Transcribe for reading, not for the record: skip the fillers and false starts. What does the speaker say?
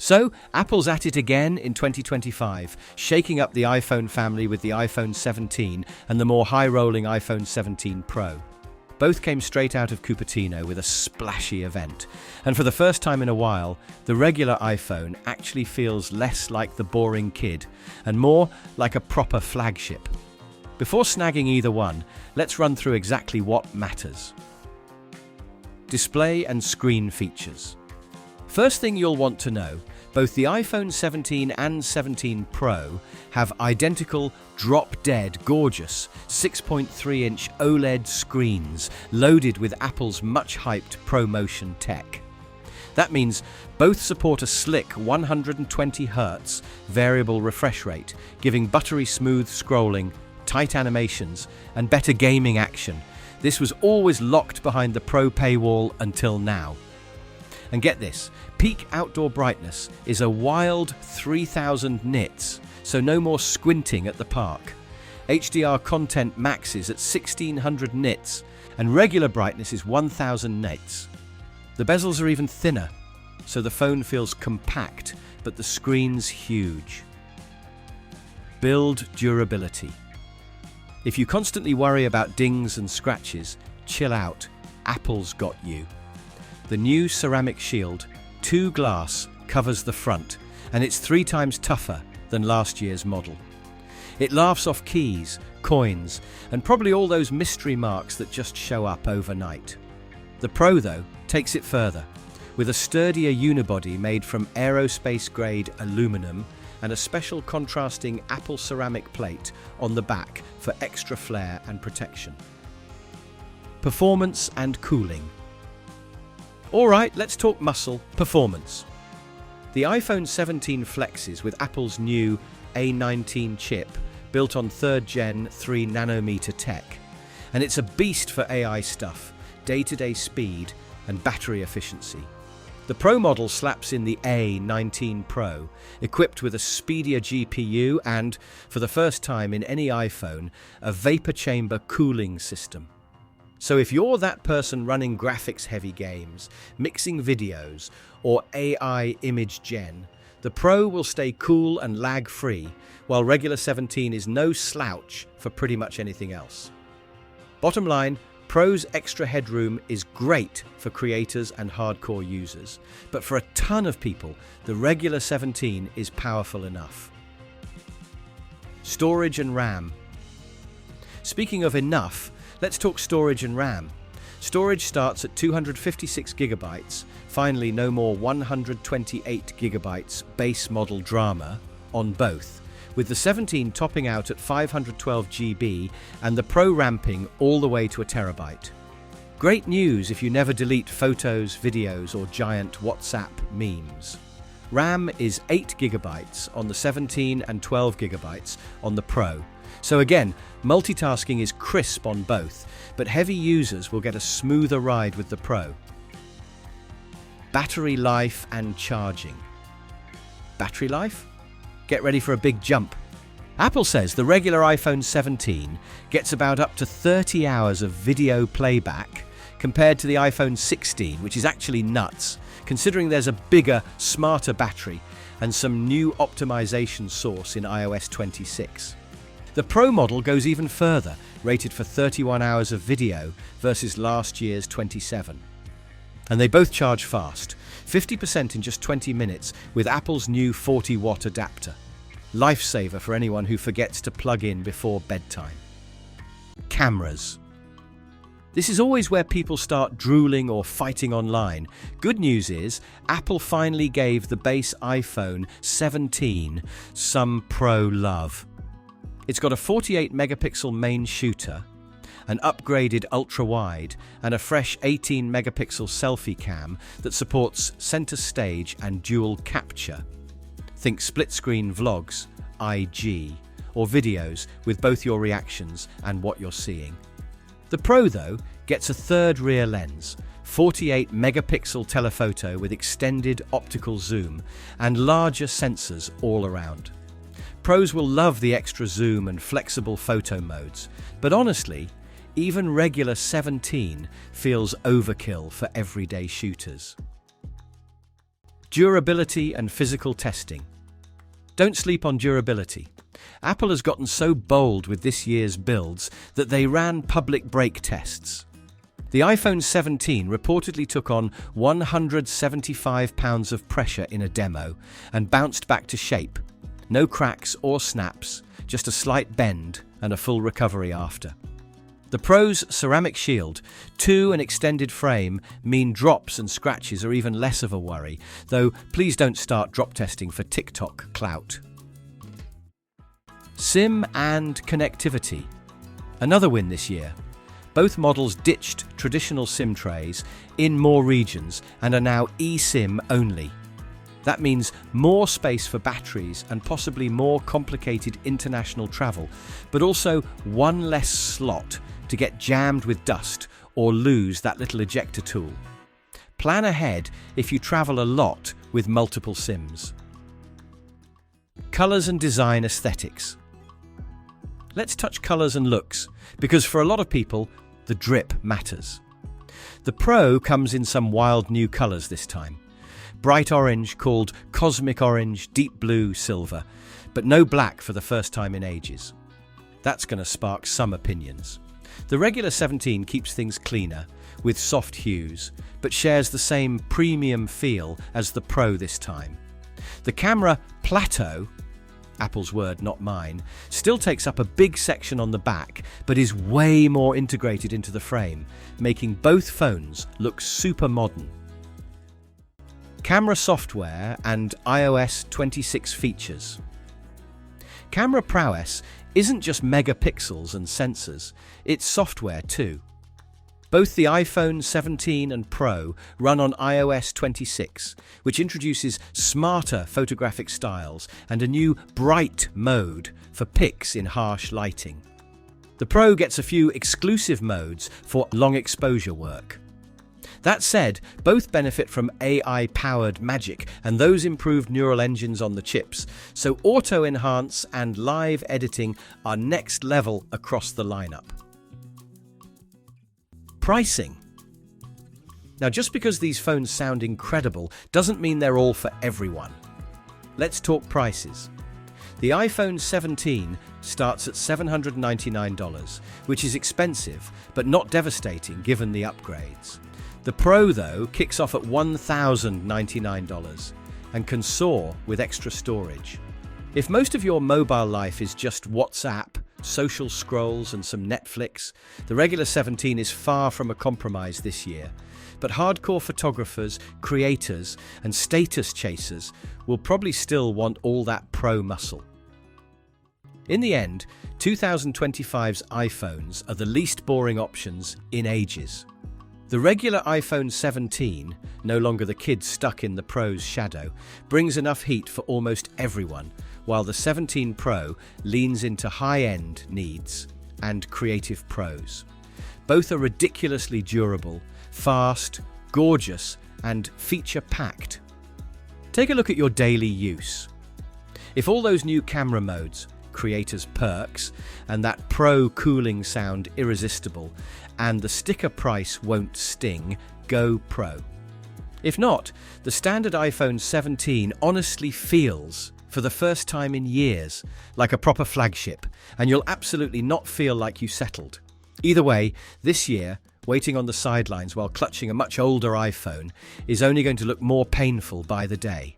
So, Apple's at it again in 2025, shaking up the iPhone family with the iPhone 17 and the more high-rolling iPhone 17 Pro. Both came straight out of Cupertino with a splashy event, and for the first time in a while, the regular iPhone actually feels less like the boring kid and more like a proper flagship. Before snagging either one, let's run through exactly what matters. Display and screen features. First thing you'll want to know, both the iPhone 17 and 17 Pro have identical, drop-dead, gorgeous 6.3-inch OLED screens loaded with Apple's much-hyped ProMotion tech. That means both support a slick 120Hz variable refresh rate, giving buttery smooth scrolling, tight animations, and better gaming action. This was always locked behind the Pro paywall until now. And get this, peak outdoor brightness is a wild 3000 nits, so no more squinting at the park. HDR content maxes at 1600 nits, and regular brightness is 1000 nits. The bezels are even thinner, so the phone feels compact, but the screen's huge. Build durability. If you constantly worry about dings and scratches, chill out, Apple's got you. The new ceramic shield, 2 glass, covers the front, and it's 3 times tougher than last year's model. It laughs off keys, coins, and probably all those mystery marks that just show up overnight. The Pro, though, takes it further, with a sturdier unibody made from aerospace-grade aluminum and a special contrasting Apple ceramic plate on the back for extra flair and protection. Performance and cooling. Alright, let's talk muscle performance. The iPhone 17 flexes with Apple's new A19 chip built on 3rd Gen 3nm tech. And it's a beast for AI stuff, day-to-day speed and battery efficiency. The Pro model slaps in the A19 Pro, equipped with a speedier GPU and, for the first time in any iPhone, a vapor chamber cooling system. So if you're that person running graphics-heavy games, mixing videos, or AI image gen, the Pro will stay cool and lag-free, while regular 17 is no slouch for pretty much anything else. Bottom line, Pro's extra headroom is great for creators and hardcore users, but for a ton of people, the regular 17 is powerful enough. Storage and RAM. Speaking of enough, let's talk storage and RAM. Storage starts at 256 gigabytes, finally no more 128 gigabytes base model drama on both, with the 17 topping out at 512 GB and the Pro ramping all the way to a terabyte. Great news if you never delete photos, videos, or giant WhatsApp memes. RAM is 8 gigabytes on the 17 and 12 gigabytes on the Pro. So again, multitasking is crisp on both, but heavy users will get a smoother ride with the Pro. Battery life and charging. Battery life? Get ready for a big jump. Apple says the regular iPhone 17 gets about up to 30 hours of video playback compared to the iPhone 16, which is actually nuts, considering there's a bigger, smarter battery and some new optimization source in iOS 26. The Pro model goes even further, rated for 31 hours of video versus last year's 27. And they both charge fast, 50% in just 20 minutes with Apple's new 40-watt adapter. Lifesaver for anyone who forgets to plug in before bedtime. Cameras. This is always where people start drooling or fighting online. Good news is, Apple finally gave the base iPhone 17 some Pro love. It's got a 48-megapixel main shooter, an upgraded ultra-wide, and a fresh 18-megapixel selfie cam that supports center stage and dual capture. Think split-screen vlogs, IG, or videos with both your reactions and what you're seeing. The Pro, though, gets a third rear lens, 48-megapixel telephoto with extended optical zoom, and larger sensors all around. Pros will love the extra zoom and flexible photo modes, but honestly, even regular 17 feels overkill for everyday shooters. Durability and physical testing. Don't sleep on durability. Apple has gotten so bold with this year's builds that they ran public brake tests. The iPhone 17 reportedly took on 175 pounds of pressure in a demo and bounced back to shape. No cracks or snaps, just a slight bend and a full recovery after. The Pro's ceramic shield, 2 and extended frame mean drops and scratches are even less of a worry, though please don't start drop testing for TikTok clout. SIM and connectivity. Another win this year. Both models ditched traditional SIM trays in more regions and are now eSIM only. That means more space for batteries and possibly more complicated international travel, but also one less slot to get jammed with dust or lose that little ejector tool. Plan ahead if you travel a lot with multiple SIMs. Colors and design aesthetics. Let's touch colors and looks, because for a lot of people, the drip matters. The Pro comes in some wild new colors this time. Bright orange called cosmic orange, deep blue, silver, but no black for the first time in ages. That's going to spark some opinions. The regular 17 keeps things cleaner, with soft hues, but shares the same premium feel as the Pro this time. The camera plateau, Apple's word, not mine, still takes up a big section on the back, but is way more integrated into the frame, making both phones look super modern. Camera software and iOS 26 features. Camera prowess isn't just megapixels and sensors, it's software too. Both the iPhone 17 and Pro run on iOS 26, which introduces smarter photographic styles and a new bright mode for pics in harsh lighting. The Pro gets a few exclusive modes for long exposure work. That said, both benefit from AI-powered magic and those improved neural engines on the chips, so auto enhance and live editing are next level across the lineup. Pricing. Now, just because these phones sound incredible doesn't mean they're all for everyone. Let's talk prices. The iPhone 17 starts at $799, which is expensive, but not devastating given the upgrades. The Pro, though, kicks off at $1,099 and can soar with extra storage. If most of your mobile life is just WhatsApp, social scrolls and some Netflix, the regular 17 is far from a compromise this year. But hardcore photographers, creators and status chasers will probably still want all that Pro muscle. In the end, 2025's iPhones are the least boring options in ages. The regular iPhone 17, no longer the kid stuck in the Pro's shadow, brings enough heat for almost everyone, while the 17 Pro leans into high-end needs and creative pros. Both are ridiculously durable, fast, gorgeous, and feature-packed. Take a look at your daily use. If all those new camera modes, creators' perks, and that Pro cooling sound irresistible, and the sticker price won't sting, go Pro. If not, the standard iPhone 17 honestly feels, for the first time in years, like a proper flagship, and you'll absolutely not feel like you settled. Either way, this year, waiting on the sidelines while clutching a much older iPhone is only going to look more painful by the day.